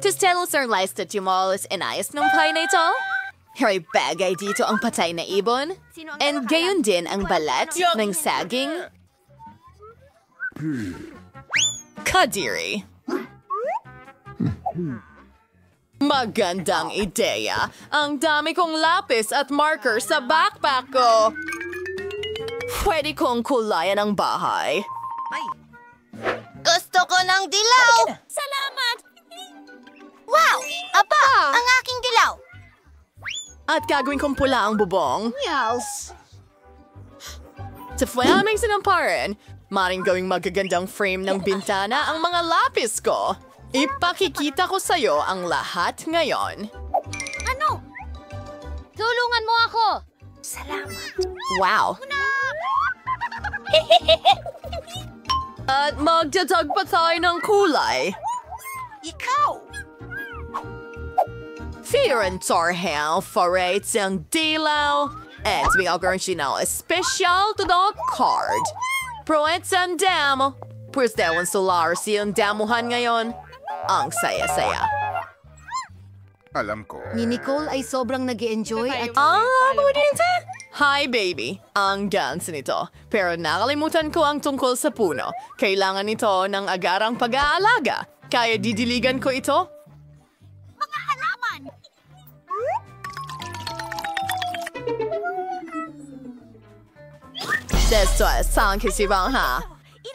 Tistelos are licensed tumulos inayos ng pie na ito? Hari bagay dito ang patay na ibon. And gayon din ang balat ng saging. Kadiri. Magandang ideya. Ang dami kong lapis at marker sa backpack ko. Pwede kong kulayan ang bahay. Gusto ko ng dilaw! Salamat! Wow! Aba, ang aking dilaw! At gagawin kong pula ang bubong. Yes! Sa flaming sinamparan, maring gawing magagandang frame ng bintana ang mga lapis ko. Ipakikita ko sa'yo ang lahat ngayon. Ano? Tulungan mo ako! Salamat! Wow! At magdadag pa tayo ng kulay. Ikaw! Fear and Torhel forates ang dilaw. At bigagawin siya na special to the card. Proets ang damo. Pues dewan solar siyang damuhan ngayon. Ang saya-saya. Alam ko. Ni Nicole ay sobrang nag-enjoy at... Budinte! Hi, baby. Ang dance nito. Pero nakalimutan ko ang tungkol sa puno. Kailangan nito ng agarang pag-aalaga. Kaya didiligan ko ito? Mga halaman! Desto sang kisibang ha.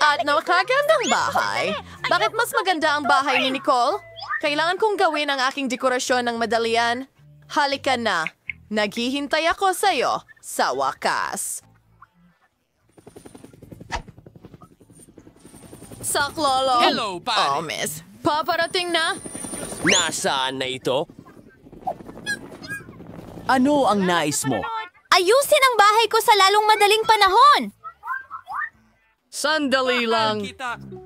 At nakakagandang bahay. Bakit mas maganda ang bahay ni Nicole? Kailangan kong gawin ang aking dekorasyon ng madalian. Halika na. Naghihintay ako sa'yo sa wakas. Saklolo. Hello, pare. Oh, miss. Paparating na. Nasaan na ito? Ano ang nais mo? Ayusin ang bahay ko sa lalong madaling panahon! Sandali lang.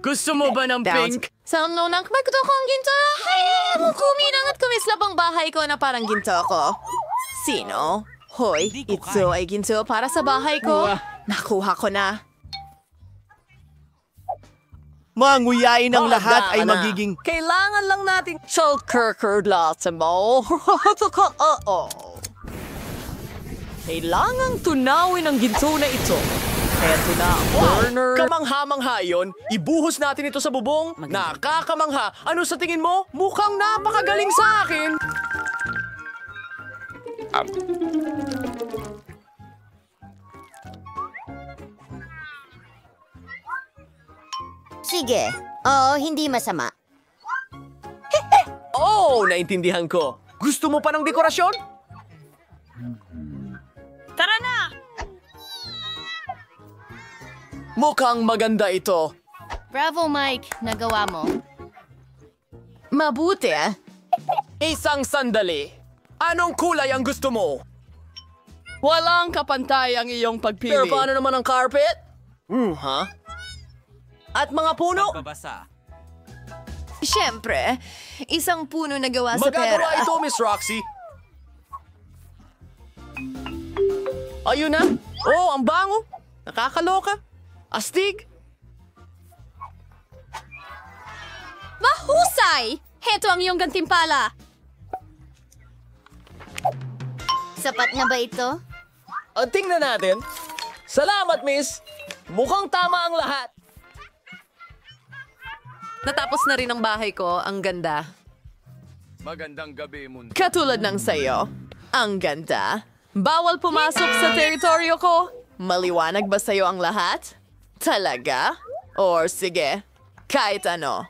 Gusto mo ba ng pink? Sa nunak, magto ko ang ginto. Ay, kuminang at kumislap ang bahay ko na parang ginto ko. Sino? Hoy, ito ay ginto para sa bahay ko. Nakuha ko na. Manguyain ng lahat ay Tama na. magiging... Kailangan lang natin... Chalkerker mo. Kailangang tunawin ang ginto na ito. Eto na, burner. Kamangha-mangha yun. Ibuhos natin ito sa bubong. Nakakamangha. Ano sa tingin mo? Mukhang napakagaling sa akin. Sige. Oo, hindi masama. Oh, naintindihan ko. Gusto mo pa ng dekorasyon? Tara na! Mukhang maganda ito. Bravo, Mike. Nagawa mo. Mabuti ah. Isang sandali. Anong kulay ang gusto mo? Walang kapantay ang iyong pagpili. Pero paano naman ang carpet? Ha? At mga puno? Siyempre, isang puno na gawa sa pera. Magagawa ito, Miss Roxy. Ayun na. Oh, ang bango. Nakakaloka. Astig. Mahusay! Heto ang iyong gantimpala. Sapat na ba ito? Tingnan natin. Salamat, Miss. Mukhang tama ang lahat. Natapos na rin ang bahay ko. Ang ganda. Magandang gabi, mundo. Katulad ng sayo. Ang ganda. Bawal pumasok sa teritoryo ko. Maliwanag ba sa'yo ang lahat? Talaga? Or sige, kahit ano.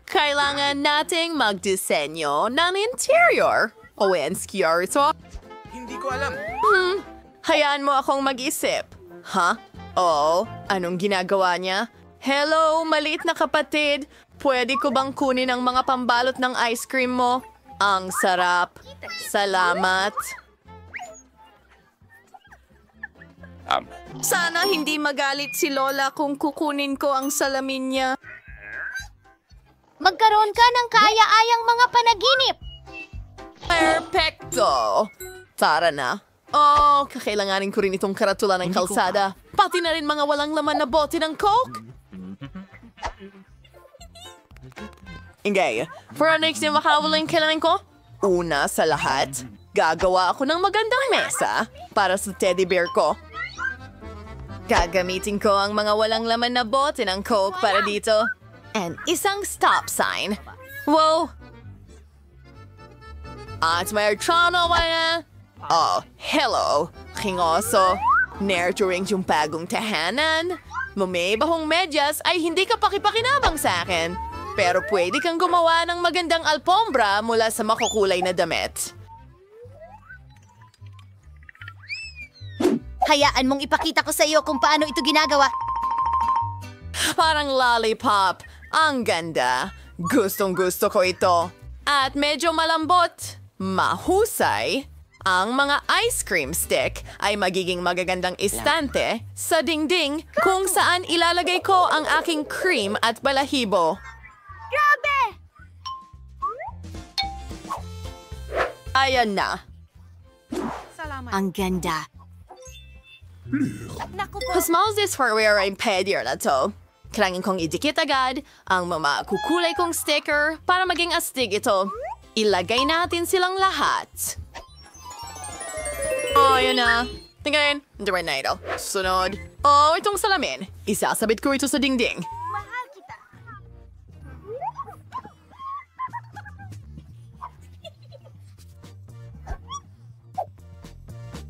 Kailangan nating magdisenyo ng interior. Owenskiar ito. Hindi ko alam. Hayaan mo akong mag-isip. Ha? Oo, anong ginagawa niya? Hello, maliit na kapatid. Pwede ko bang kunin ang mga pambalot ng ice cream mo? Ang sarap. Salamat. Sana hindi magalit si Lola kung kukunin ko ang salamin niya. Magkaroon ka ng kaya-ayang mga panaginip! Perfecto! Tara na. Oh, kakailanganin ko rin itong karatula ng kalsada. Pati na rin mga walang laman na bote ng Coke. Ingay, for our next na makawala yung kailangan ko? Una sa lahat, gagawa ako ng magandang mesa para sa teddy bear ko. Gagamitin ko ang mga walang laman na bote ng Coke para dito. And isang stop sign. Wow! At may archano ba yan? Oh, hello, kingoso. Nurturing yung bagong tahanan. Lumibahong medyas ay hindi ka pakipakinabang sa akin. Pero pwede kang gumawa ng magandang alpombra mula sa makukulay na damit. Hayaan mong ipakita ko sa iyo kung paano ito ginagawa. Parang lollipop. Ang ganda. Gustong-gusto ko ito. At medyo malambot. Mahusay. Ang mga ice cream stick ay magiging magagandang istante sa dingding kung saan ilalagay ko ang aking cream at balahibo. Grabe! Ayan na. Ang ganda. Naku po. Smells this for where I'm pedier na to. Kailangan kong idikit agad ang mga kukulay kong sticker para maging astig ito. Ilagay natin silang lahat. Oh, yun na. Tingnan, diyan na ito. Sunod. Oh, itong salamin. Isasabit ko ito sa dingding. Mahal kita.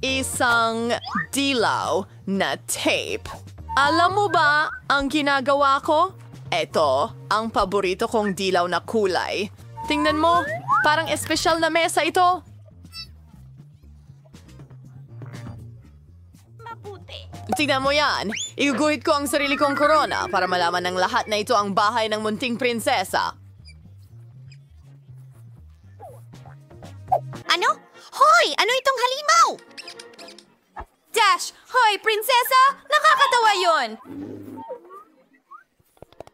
Isang dilaw na tape. Alam mo ba ang ginagawa ko? Ito ang paborito kong dilaw na kulay. Tingnan mo, parang espesyal na mesa ito. Mabuti. Tingnan mo yan. Iguguhit ko ang sarili kong korona para malaman ng lahat na ito ang bahay ng munting prinsesa. Ano? Hoy! Ano itong halimaw? Dash! Hoy, prinsesa! Nakakatawa yon!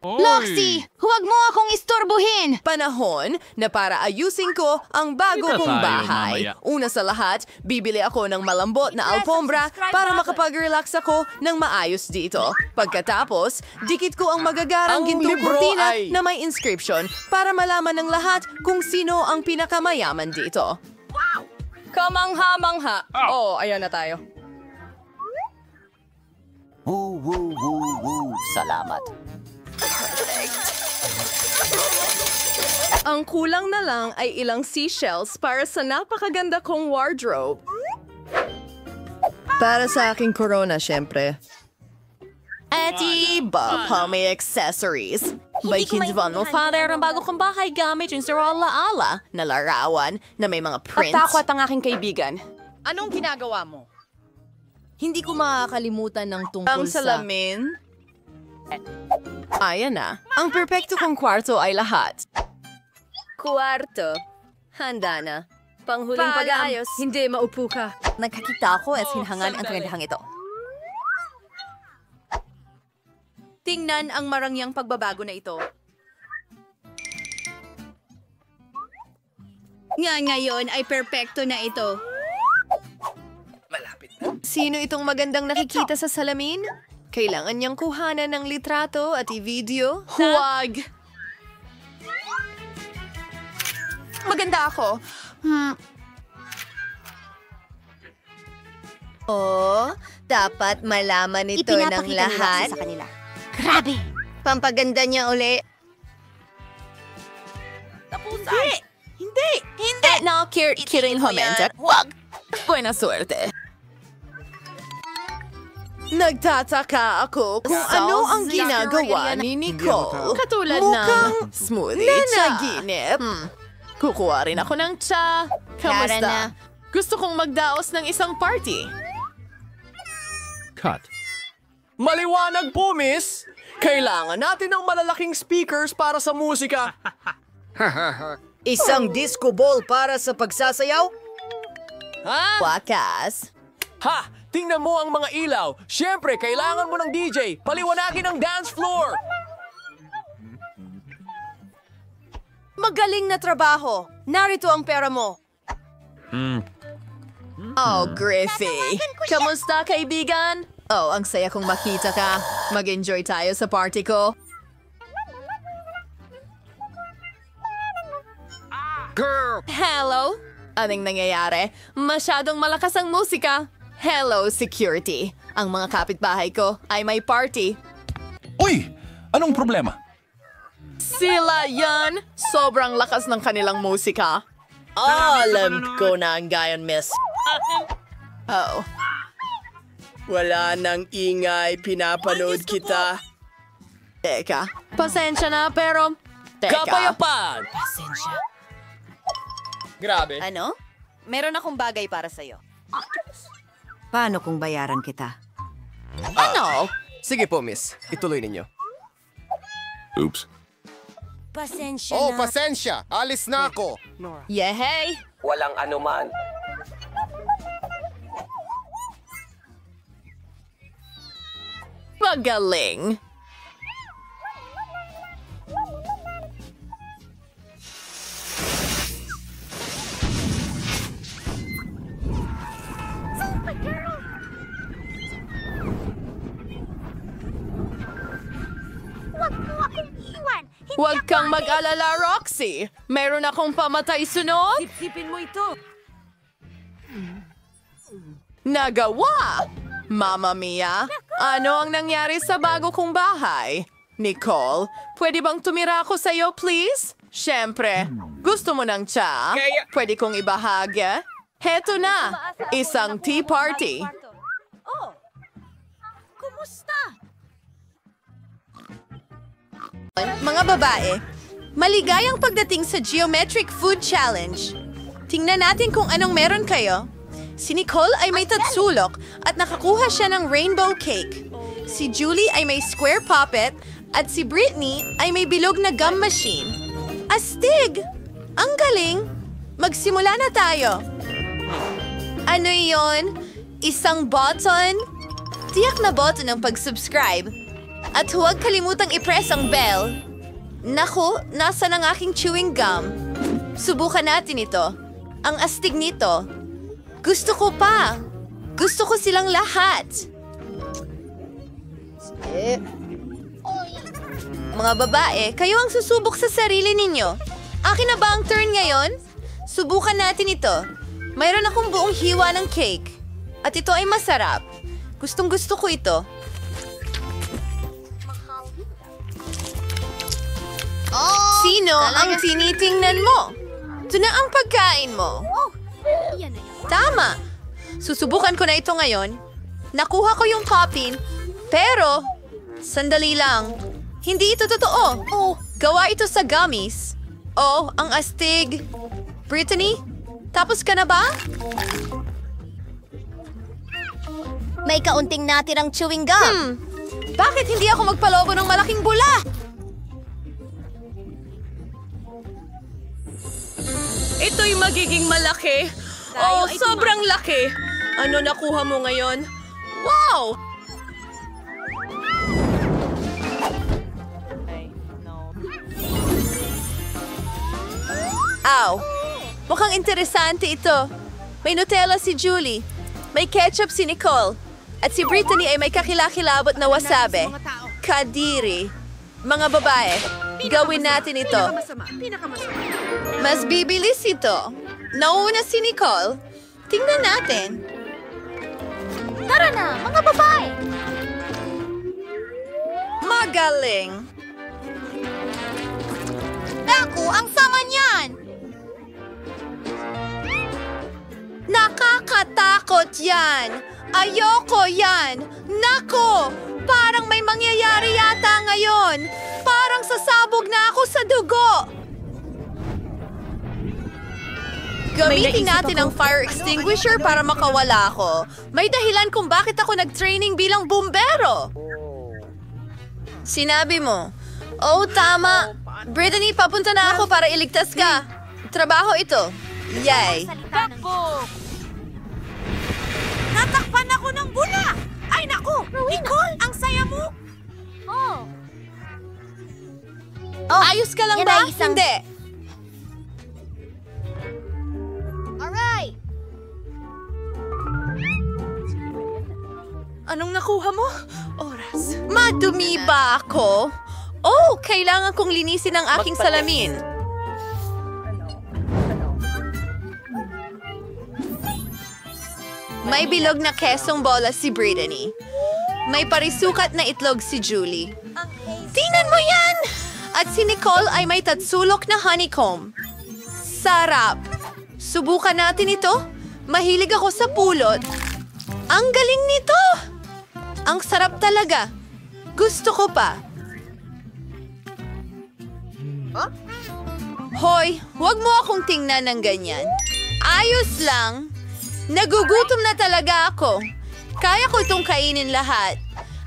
Loxy! Huwag mo akong istorbohin! Panahon na para ayusin ko ang bago Kita kong tayo bahay. mamaya. Una sa lahat, bibili ako ng malambot na alpombra para makapag-relax ako ng maayos dito. Pagkatapos, dikit ko ang magagarang Ang gintong libro kurtina ay- na may inscription para malaman ng lahat kung sino ang pinakamayaman dito. Kamangha-mangha. Oh, ayan na tayo. Salamat. Ang kulang na lang ay ilang seashells para sa napakaganda kong wardrobe. Para sa aking corona, syempre. At iba pa may accessories. By ko Kids Von maintindihan. Father ang bago kong bahay gamit yung sa ala na larawan na may mga prints. Takwat ang aking kaibigan. Anong ginagawa mo? Hindi ko makakalimutan ng tungkol Ang salamin. Ayan na. Ang perpekto kong kwarto ay lahat. Kuwarto. Handa na. Panghuling Paalam. pag-aayos. Hindi, maupo ka. Nagkakita ako at sinhangan ang kagandahang ito. Tingnan ang marangyang pagbabago na ito. Ngayon ay perpekto na ito. Sino itong magandang nakikita sa salamin? Kailangan niyang kuhanan ng litrato at i-video? Huwag! Maganda ako. Oh, dapat malaman ito ng lahat. Sa kanila. Grabe! Pampaganda niya uli. Hindi! Hindi! Hindi! No, kidding homenta. Huwag! Buena suerte. Nagtataka ako kung ano ang ginagawa ni Nicole. Katulad ng smoothie sa ginip. Kukuha rin ako ng tsa. Tara na. Kamusta? Gusto kong magdaos ng isang party. Cut. Maliwanag po, miss! Kailangan natin ng malalaking speakers para sa musika. Isang disco ball para sa pagsasayaw? Wakas. Ha! Tingnan mo ang mga ilaw. Siyempre, kailangan mo ng DJ. Paliwanagin ang dance floor. Magaling na trabaho. Narito ang pera mo. Oh, Griffey. Kamusta, kaibigan? Oh, ang saya kong makita ka. Mag-enjoy tayo sa party ko. Girl! Hello? Anong nangyayari? Masyadong malakas ang musika. Hello, security. Ang mga kapitbahay ko ay may party. Uy! Anong problema? Sila yan! Sobrang lakas ng kanilang musika. Alam ko na ang gayon, miss. Oh. Wala nang ingay, pinapanood kita. Teka, pasensya na pero... Teka. Kapayapaan! Grabe. Ano? Meron akong bagay para sa'yo. Paano kung bayaran kita? Ano? Sige po, miss. Ituloy ninyo. Oops. Pasensya Oh, pasensya. Alis na ako. Yehey! Walang anuman. Magaling! Huwag kang mag-alala, Roxy. Meron akong pamatay sunod. Sipsipin mo ito. Nagawa! Mamma Mia, ano ang nangyari sa bago kong bahay? Nicole, pwede bang tumira ako sa'yo, please? Siyempre, gusto mo ng tsa? Pwede kong ibahagi? Heto na, isang tea party. Oh, kumusta? Mga babae, maligayang pagdating sa Geometric Food Challenge. Tingnan natin kung anong meron kayo. Si Nicole ay may tatsulok at nakakuha siya ng rainbow cake. Si Julie ay may square puppet at si Britney ay may bilog na gum machine. Astig! Ang galing! Magsimula na tayo. Ano yon? Isang button? Tiyak na button ang pag-subscribe. At huwag kalimutang i-press ang bell. Naku, nasa ng aking chewing gum. Subukan natin ito. Ang astig nito. Gusto ko pa. Gusto ko silang lahat. Mga babae, kayo ang susubok sa sarili ninyo. Akin na ba ang turn ngayon? Subukan natin ito. Mayroon akong buong hiwa ng cake. At ito ay masarap. Gustong gusto ko ito. Sino ang tinitingnan mo? Ito na ang pagkain mo. Tama. Susubukan ko na ito ngayon. Nakuha ko yung poppin, pero sandali lang. Hindi ito totoo. Gawa ito sa gummies. Oh, ang astig. Brittany, tapos ka na ba? May kaunting natirang chewing gum. Bakit hindi ako magpalobo ng malaking bula? Ito'y magiging malaki. Oh, sobrang laki. Ano nakuha mo ngayon? Wow! Aw, mukhang interesante ito. May Nutella si Julie. May ketchup si Nicole. At si Brittany ay may kakilakilabot na wasabi. Kadiri. Mga babae, gawin natin ito. Mas bibilis ito. Nauna si Nicole. Tingnan natin. Tara na, mga babae! Magaling. Naku, ang sama niyan! Nakakatakot yan. Ayoko yan. Nako, parang may mangyayari yata ngayon. Parang sasabog na ako sa dugo. Gamitin natin ang fire extinguisher para makawala ako. May dahilan kung bakit ako nag-training bilang bumbero. Sinabi mo. Oh, tama. Brittany, papunta na ako para iligtas ka. Trabaho ito. Yay. Natakpan ako ng bula! Ay, naku! Nicole, ang saya mo! Ayos ka lang yan ba? ay isang- Hindi. Alright! nakuha mo? Oras. Madumi ba ako? Oh, kailangan kong linisin ang aking salamin. May bilog na kesong bola si Brittany. May parisukat na itlog si Julie. Tingnan mo yan! At si Nicole ay may tatsulok na honeycomb. Sarap! Subukan natin ito. Mahilig ako sa pulot. Ang galing nito! Ang sarap talaga. Gusto ko pa. Hoy, huwag mo akong tingnan ng ganyan. Ayos lang. Nagugutom na talaga ako. Kaya ko itong kainin lahat.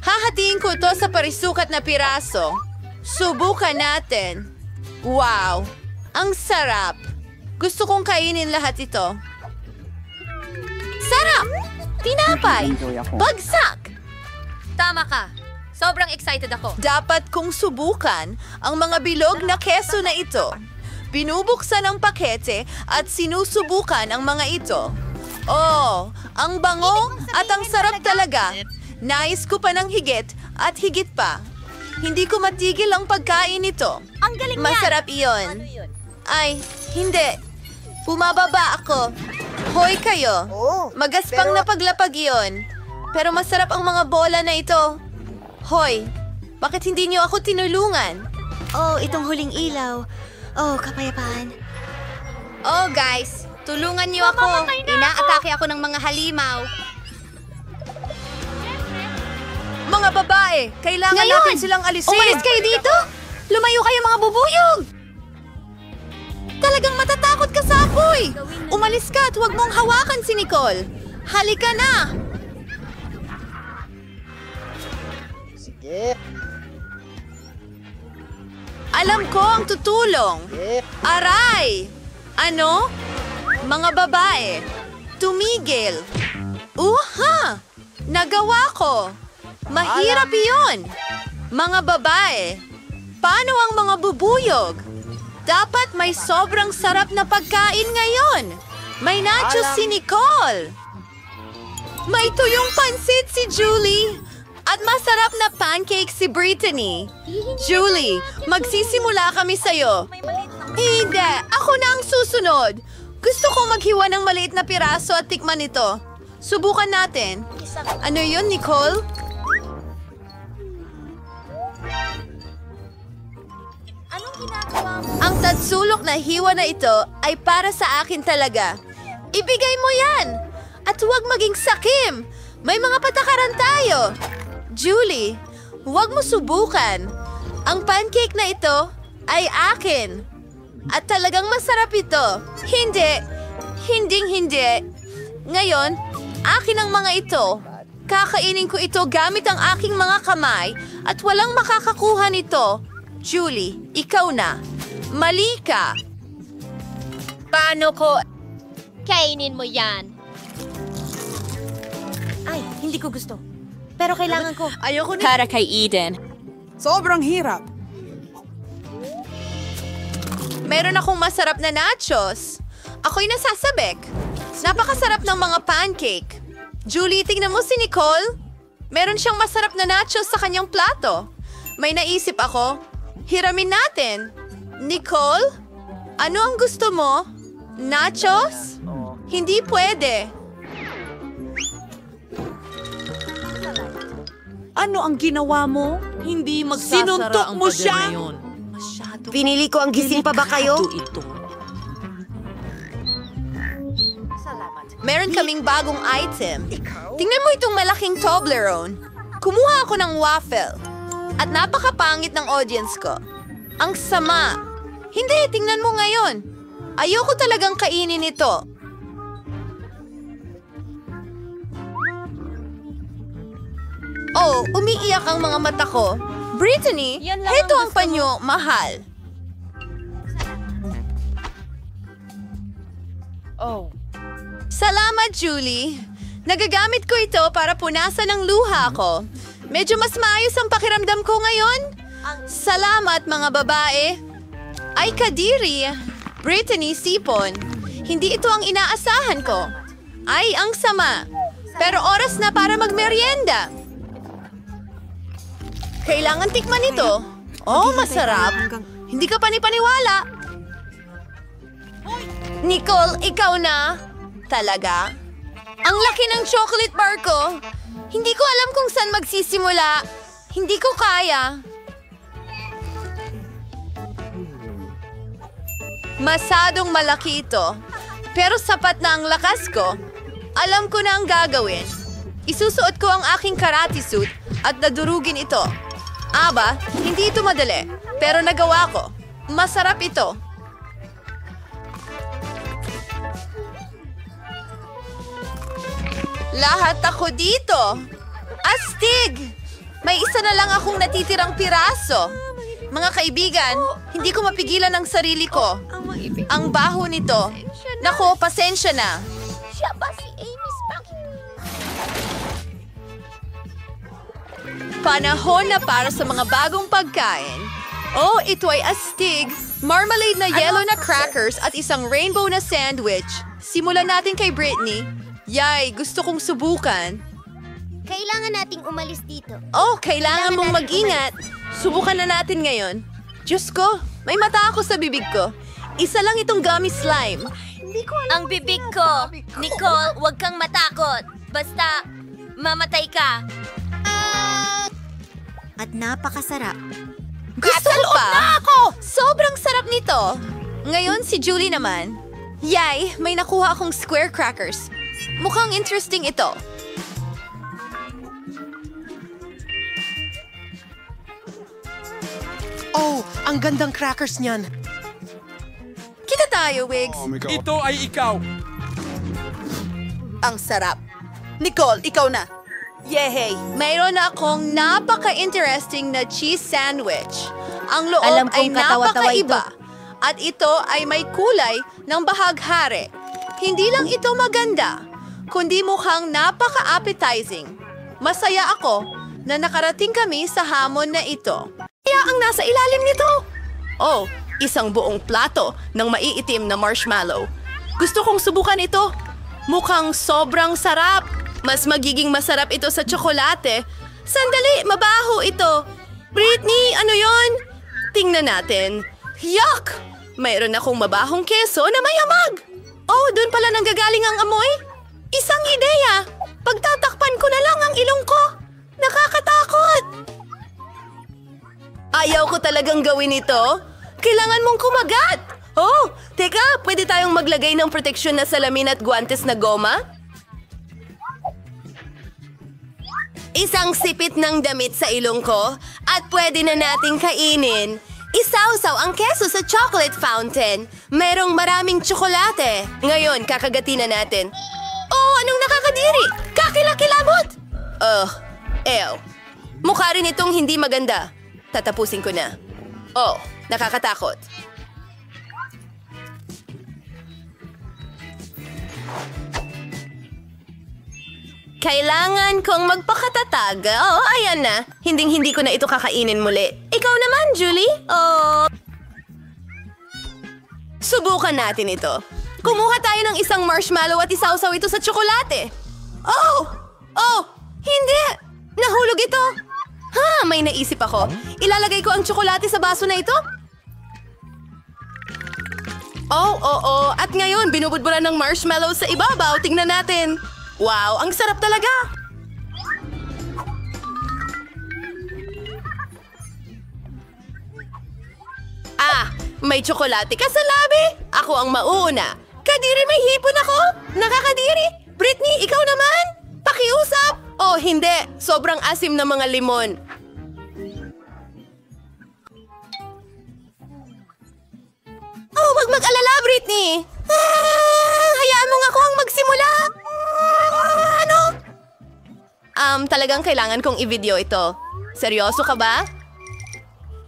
Hahatiin ko ito sa parisukat na piraso. Subukan natin. Wow! Ang sarap. Gusto kong kainin lahat ito. Sarap! Tinapay! Bagsak! Tama ka. Sobrang excited ako. Dapat kong subukan ang mga bilog na keso na ito. Binubuksan ang pakete at sinusubukan ang mga ito. Oh, ang bango at ang sarap talaga. Nais ko pa ng higit at higit pa. Hindi ko matigil ang pagkain nito. Ang galing Masarap iyon. Ay, hindi. Bumababa ako. Hoy kayo. Magaspang na paglapag iyon. Pero masarap ang mga bola na ito. Hoy, bakit hindi niyo ako tinulungan? Oh, itong huling ilaw. Oh, kapayapaan. Oh, guys. Tulungan niyo ako. Inaatake ako ng mga halimaw. Mga babae, kailangan natin silang alisin. Umalis kayo dito! Lumayo kayo mga bubuyog! Talagang matatakot ka sa apoy. Umalis ka at huwag mong hawakan si Nicole. Halika na. Alam ko ang tutulong. Aray! Ano? Mga babae, tumigil. Uha! Nagawa ko. Mahirap iyon. Mga babae, paano ang mga bubuyog? Dapat may sobrang sarap na pagkain ngayon. May nachos si Nicole. May tuyong pansit si Julie. At masarap na pancake si Brittany. Julie, magsisimula kami sa'yo. Hindi, ako na ang susunod. Gusto kong maghiwa ng maliit na piraso at tikman ito. Subukan natin. Ano yun, Nicole? Ang tatsulok na hiwa na ito ay para sa akin talaga. Ibigay mo yan! At huwag maging sakim! May mga patakaran tayo! Julie, huwag mo subukan. Ang pancake na ito ay akin. At talagang masarap ito. Hindi. Hinding-hindi. Ngayon, akin ang mga ito. Kakainin ko ito gamit ang aking mga kamay at walang makakakuha nito. Julie, ikaw na. Mali ka. Paano ko? Kainin mo yan. Ay, hindi ko gusto. Pero kailangan ko. Ayoko na. Para kay Eden. Sobrang hirap. Meron akong masarap na nachos. Ako'y nasasabik. Napakasarap ng mga pancake. Julie, tingnan mo si Nicole. Meron siyang masarap na nachos sa kanyang plato. May naisip ako. Hiramin natin. Nicole? Ano ang gusto mo? Nachos? Hindi pwede. Ano ang ginawa mo? Hindi Sinuntok mo siya? Pinili ko ang gising pa ba kayo? Meron kaming bagong item. Tingnan mo itong malaking Toblerone. Kumuha ako ng waffle. At napakapangit ng audience ko. Ang sama. Hindi, tingnan mo ngayon. Ayoko talagang kainin ito. Oh, umiiyak ang mga mata ko. Brittany, heto ang panyo, mahal. Oh. Salamat, Julie. Nagagamit ko ito para punasan ang luha ko. Medyo mas maayos ang pakiramdam ko ngayon. Salamat, mga babae. Ay, kadiri. Brittany, sipon. Hindi ito ang inaasahan ko. Ay, ang sama. Pero oras na para magmeryenda. Kailangan tikman ito. Oh, masarap. Hindi ka panipaniwala. Nicole, ikaw na? Talaga? Ang laki ng chocolate bar ko. Hindi ko alam kung saan magsisimula. Hindi ko kaya. Masadong malaki ito. Pero sapat na ang lakas ko. Alam ko na ang gagawin. Isusuot ko ang aking karate suit at dadurugin ito. Aba, hindi ito madali. Pero nagawa ko. Masarap ito. Lahat ako dito. Astig! May isa na lang akong natitirang piraso. Mga kaibigan, hindi ko mapigilan ang sarili ko. Ang baho nito. Nako, pasensya na. Siya ba si Amy Spanky? Panahon na para sa mga bagong pagkain. Oh, ito ay astig. Marmalade na yellow na crackers at isang rainbow na sandwich. Simulan natin kay Britney. Yay, gusto kong subukan. Kailangan nating umalis dito. Oh, kailangan mong mag-ingat. Subukan na natin ngayon. Diyos ko, may mata ako sa bibig ko. Isa lang itong gummy slime. Ang bibig ko. Nicole, huwag kang matakot. Basta, mamatay ka. At napakasarap. Gusto mo pa? Na ako! Sobrang sarap nito. Ngayon, si Julie naman. Yay, may nakuha akong square crackers. Mukhang interesting ito. Oh, ang gandang crackers niyan. Kita tayo, Wigs. Ito ay ikaw. Ang sarap. Nicole, ikaw na. Yehey! Mayroon akong napaka-interesting na cheese sandwich. Ang loob Alam ay kong katawa-tawa napakaiba. At ito ay may kulay ng bahaghari. Hindi lang ito maganda, kundi mukhang napaka-appetizing. Masaya ako na nakarating kami sa hamon na ito. Kaya ang nasa ilalim nito? Oh, isang buong plato ng maiitim na marshmallow. Gusto kong subukan ito. Mukhang sobrang sarap. Mas magiging masarap ito sa tsokolate. Sandali, mabaho ito. Britney, ano yon? Tingnan natin. Yuck! Mayroon akong mabahong keso na may amag. Oh, doon pala nanggagaling ang amoy. Isang ideya. Pagtatakpan ko na lang ang ilong ko. Nakakatakot. Ayaw ko talagang gawin ito. Kailangan mong kumagat. Oh, teka, pwede tayong maglagay ng proteksyon na salamin at guantes na goma? Isang sipit ng damit sa ilong ko at pwede na nating kainin. Isawsaw ang keso sa chocolate fountain. Merong maraming tsokolate. Ngayon, kakagatin na natin. Oh, anong nakakadiri? Kakilakilabot! Ew. Mukha rin itong hindi maganda. Tatapusin ko na. Oh, nakakatakot. Kailangan kong magpakatatag. Oh, ayan na. Hinding-hindi ko na ito kakainin muli. Ikaw naman, Julie? Oh. Subukan natin ito. Kumuha tayo ng isang marshmallow at isawsaw ito sa tsokolate. Oh! Oh! Hindi! Nahulog ito. Ha, may naisip ako. Ilalagay ko ang tsokolate sa baso na ito. Oh. At ngayon, binubudburan ng marshmallow sa ibabaw. Tingnan natin. Wow, ang sarap talaga! Ah, may tsokolate ka sa labi? Ako ang mauuna. Kadiri, may hipon ako? Nakakadiri! Britney, ikaw naman? Pakiusap! Oh, hindi. Sobrang asim ng mga limon. Oh, wag mag-alala, Britney! Hayaan mo nga ako ang magsimula! Ano? Talagang kailangan kong i-video ito. Seryoso ka ba?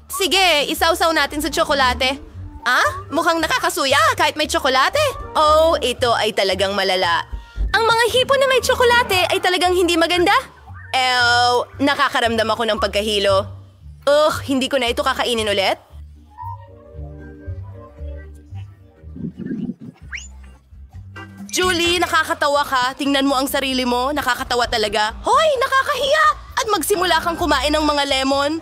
Sige, isawsaw natin sa tsokolate. Ah? Mukhang nakakasuya kahit may tsokolate. Oh, ito ay talagang malala. Ang mga hipon na may tsokolate ay talagang hindi maganda. Nakakaramdam ako ng pagkahilo. Hindi ko na ito kakainin ulit. Julie, nakakatawa ka. Tingnan mo ang sarili mo. Nakakatawa talaga. Hoy, nakakahiya! at magsimula kang kumain ng mga lemon.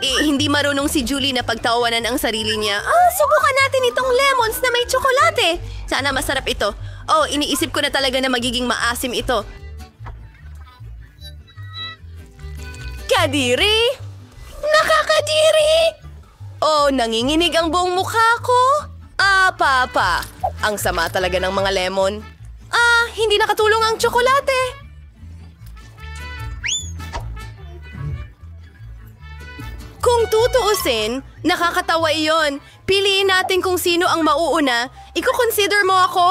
Hindi marunong si Julie na pagtawanan ang sarili niya. Subukan natin itong lemons na may tsokolate. Sana masarap ito. Iniisip ko na talaga na magiging maasim ito. Kadiri! Nakakadiri! Nanginginig ang buong mukha ko. Papa. Ang sama talaga ng mga lemon. Hindi nakatulong ang tsokolate. Kung tutuusin, nakakatawa iyon. Piliin natin kung sino ang mauuna. Iko-consider mo ako?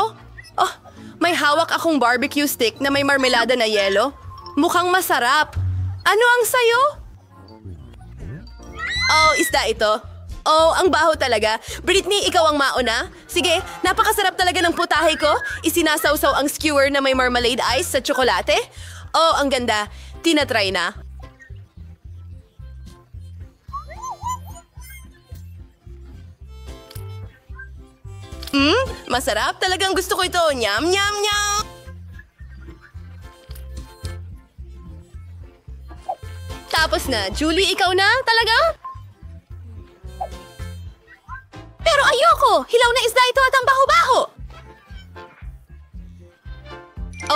May hawak akong barbecue stick na may marmelada na yelo. Mukhang masarap. Ano ang sayo? Isda ito. Ang baho talaga. Britney, ikaw ang mauna. Sige, napakasarap talaga ng putahe ko. Isinasawsaw ang skewer na may marmalade ice sa tsokolate. Ang ganda. Tinatry na. Masarap. Talagang gusto ko ito. Nyam, nyam, nyam! Tapos na. Julie, ikaw na? Talaga? Pero ayoko! Hilaw na isda ito at ang baho-baho!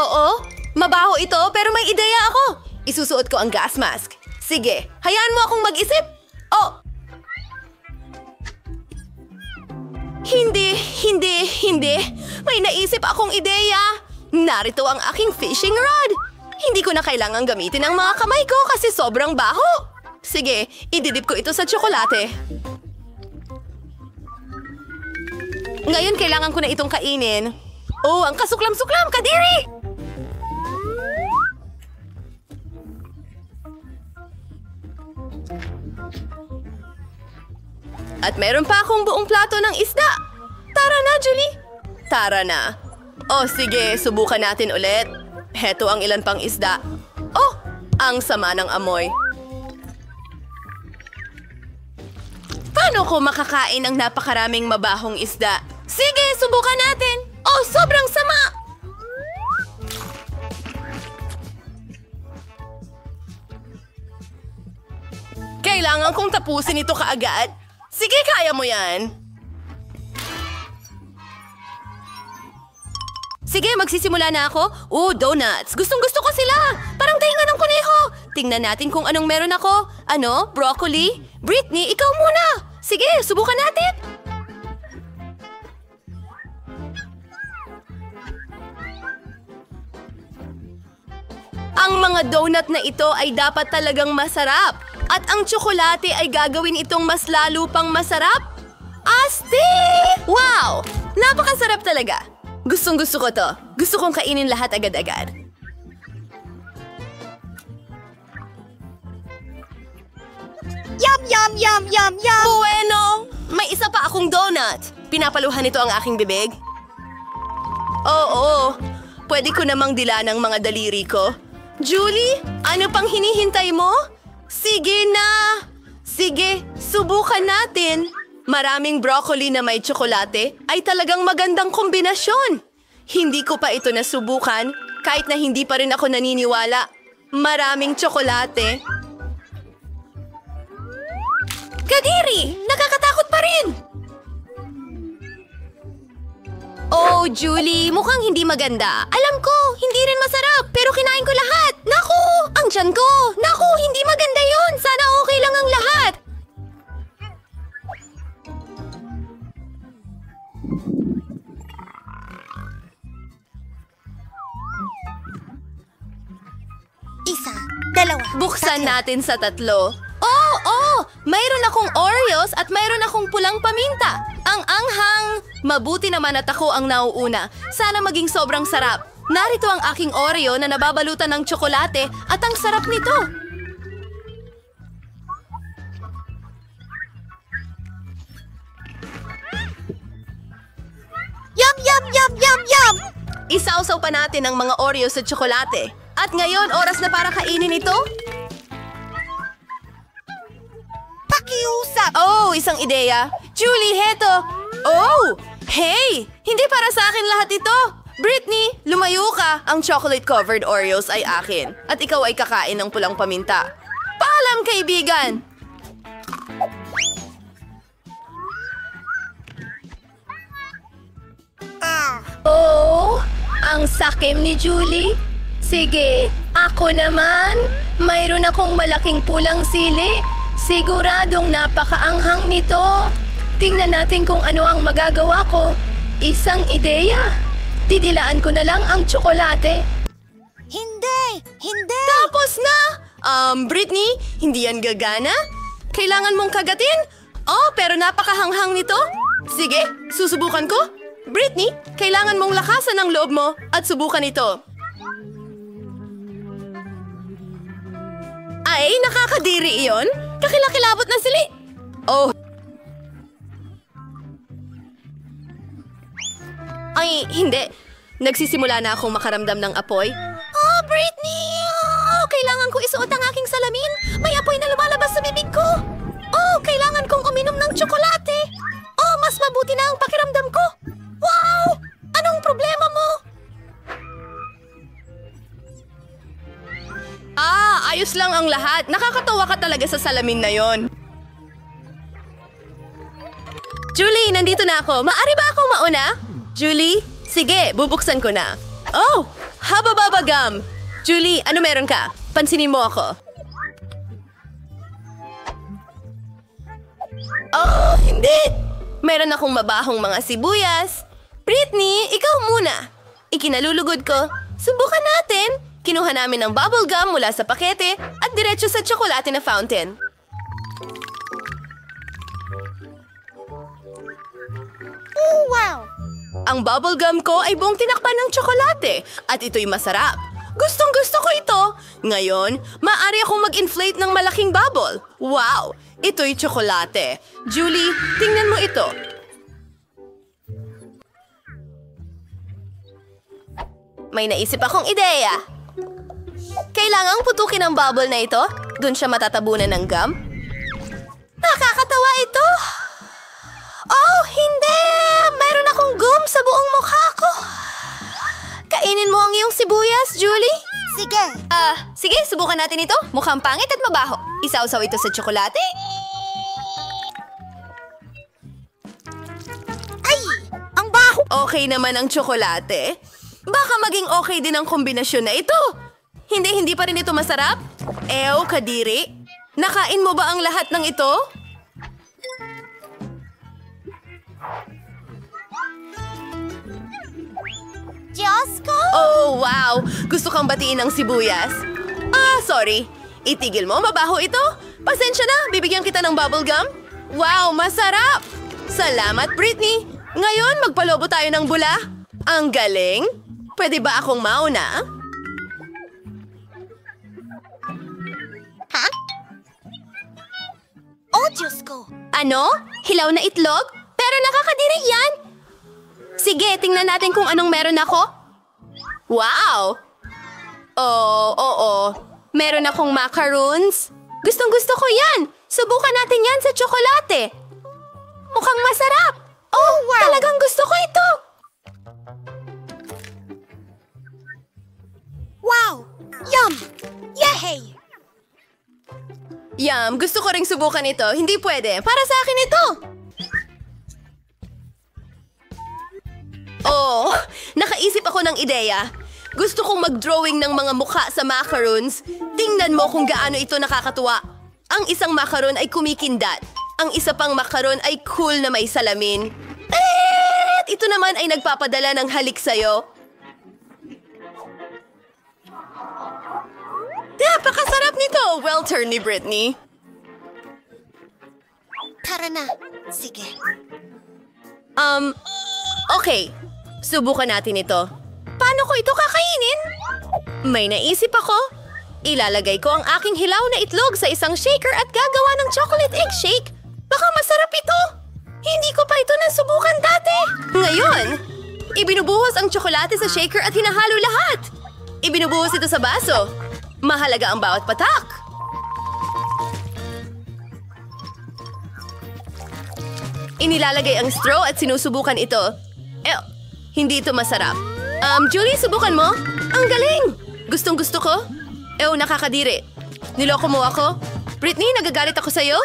Oo, mabaho ito pero may ideya ako. Isusuot ko ang gas mask. Sige, hayaan mo akong mag-isip. Hindi. May naisip akong ideya. Narito ang aking fishing rod. Hindi ko na kailangang gamitin ang mga kamay ko kasi sobrang baho. Sige, ididip ko ito sa tsokolate. Ngayon kailangan ko na itong kainin. Ang kasuklam-suklam, Kadiri! At meron pa akong buong plato ng isda. Tara na, Julie. Tara na. Sige, subukan natin ulit. Heto ang ilan pang isda. Ang sama ng amoy. Paano ko makakain ng napakaraming mabahong isda? Sige, subukan natin. Sobrang sama! Kailangan kong tapusin ito kaagad. Sige, kaya mo yan. Sige, magsisimula na ako. Donuts. Gustong-gusto ko sila. Parang tainga ng kuneho. Tingnan natin kung anong meron ako. Broccoli? Britney, ikaw muna. Sige, subukan natin. Ang mga donut na ito ay dapat talagang masarap. At ang tsokolate ay gagawin itong mas lalo pang masarap. Asti! Wow! Napakasarap talaga. Gustong-gusto ko to. Gusto kong kainin lahat agad-agad. Yum, yum, yum, yum, yum! Bueno! May isa pa akong donut. Pinapaluhan nito ang aking bibig. Oo. Pwede ko namang dila ng mga daliri ko. Julie, ano pang hinihintay mo? Sige na! Sige, subukan natin. Maraming broccoli na may tsokolate ay talagang magandang kombinasyon. Hindi ko pa ito nasubukan kahit na hindi pa rin ako naniniwala. Maraming tsokolate. Kadiri! Nakakatakot pa rin! Julie, mukhang hindi maganda. Alam ko, hindi rin masarap, pero kinain ko lahat. Naku! Ang tiyan ko! Naku, hindi maganda yun! Sana okay lang ang lahat! Isa, dalawa. Buksan natin sa tatlo. Mayroon akong Oreos at mayroon akong pulang paminta. Ang anghang! Mabuti naman at ako ang nauuna. Sana maging sobrang sarap. Narito ang aking Oreo na nababalutan ng tsokolate at ang sarap nito. Yum, yum, yum, yum, yum! Isawsaw pa natin ang mga Oreo sa tsokolate. At ngayon, oras na para kainin ito? Pakiusap! Isang ideya. Julie, heto! Hey! Hindi para sa akin lahat ito! Britney, lumayo ka! Ang chocolate-covered Oreos ay akin. At ikaw ay kakain ng pulang paminta. Paalam, kaibigan! Oh, ang sakim ni Julie. Sige, ako naman. Mayroon akong malaking pulang sili. Siguradong napakaanghang nito. Tingnan natin kung ano ang magagawa ko. Isang ideya. Didilaan ko na lang ang tsokolate. Hindi! Tapos na! Britney, hindi yan gagana? Kailangan mong kagatin? Oh, pero napakahanghang nito. Sige, susubukan ko. Britney, kailangan mong lakasan ang loob mo at subukan ito. Ay, nakakadiri iyon? Kakilakilabot na sili. Oh. Ay, hindi. Nagsisimula na akong makaramdam ng apoy. Oh, Britney! Oh, kailangan ko isuot ang aking salamin. May apoy na lumalabas sa bibig ko. Oh, kailangan kong uminom ng tsokolate. Oh, mas mabuti na ang pakiramdam ko. Wow! Anong problema mo? Ayos lang ang lahat. Nakakatawa ka talaga sa salamin na yon. Julie, nandito na ako. Maari ba akong mauna? Julie? Sige, bubuksan ko na. Oh! Haba-baba gum! Julie, ano meron ka? Pansinin mo ako. Oh, hindi! Meron akong mabahong mga sibuyas. Britney, ikaw muna. Ikinalulugod ko. Subukan natin. Kinuha namin ang bubble gum mula sa pakete at diretso sa tsokolate na fountain. Oh, wow! Ang bubble gum ko ay buong tinakpan ng tsokolate at ito'y masarap. Gustong-gusto ko ito. Ngayon, maaari akong mag-inflate ng malaking bubble. Wow! Ito'y tsokolate. Julie, tingnan mo ito. May naisip akong ideya. Kailangang putukin ang bubble na ito. Doon siya matatabunan ng gum. Nakakatawa ito. Oh, hindi! Mayroon akong gum sa buong mukha ko. Kainin mo ang iyong sibuyas, Julie. Sige! Sige, subukan natin ito. Mukhang pangit at mabaho. Isawsaw ito sa tsokolate. Ay! Ang baho! Okay naman ang tsokolate. Baka maging okay din ang kombinasyon na ito. Hindi pa rin ito masarap? Ew, kadiri. Nakain mo ba ang lahat ng ito? Diyos ko! Oh, wow! Gusto kang batiin ng sibuyas? Sorry. Itigil mo, mabaho ito. Pasensya na, bibigyan kita ng bubble gum. Wow, masarap! Salamat, Britney. Ngayon, magpalobo tayo ng bula. Ang galing. Pwede ba akong mauna? Ha? Oh, Diyos ko! Ano? Hilaw na itlog? Pero nakakadiri yan! Sige, tingnan natin kung anong meron ako. Wow! Oo. Meron akong macaroons. Gustong-gusto ko yan! Subukan natin yan sa tsokolate. Mukhang masarap! Oh, wow! Talagang gusto ko ito! Wow! Yum! Yehey! Yum, gusto ko ring subukan ito. Hindi pwede. Para sa akin ito! Oh, nakaisip ako ng ideya. Gusto kong mag-drawing ng mga mukha sa macaroons. Tingnan mo kung gaano ito nakakatuwa. Ang isang macaron ay kumikindat. Ang isa pang macaron ay cool na may salamin. At ito naman ay nagpapadala ng halik sa'yo. Napakasarap nito! Well turned ni Britney. Tara na. Sige. Okay. Subukan natin ito. Paano ko ito kakainin? May naisip ako. Ilalagay ko ang aking hilaw na itlog sa isang shaker at gagawa ng chocolate egg shake. Baka masarap ito. Hindi ko pa ito nasubukan dati. Ngayon, ibinubuhos ang tsokolate sa shaker at hinahalo lahat. Ibinubuhos ito sa baso. Mahalaga ang bawat patak. Inilalagay ang straw at sinusubukan ito. Hindi ito masarap. Julie, subukan mo. Ang galing! Gustong gusto ko. Nakakadiri. Niloko mo ako. Britney, nagagalit ako sa'yo?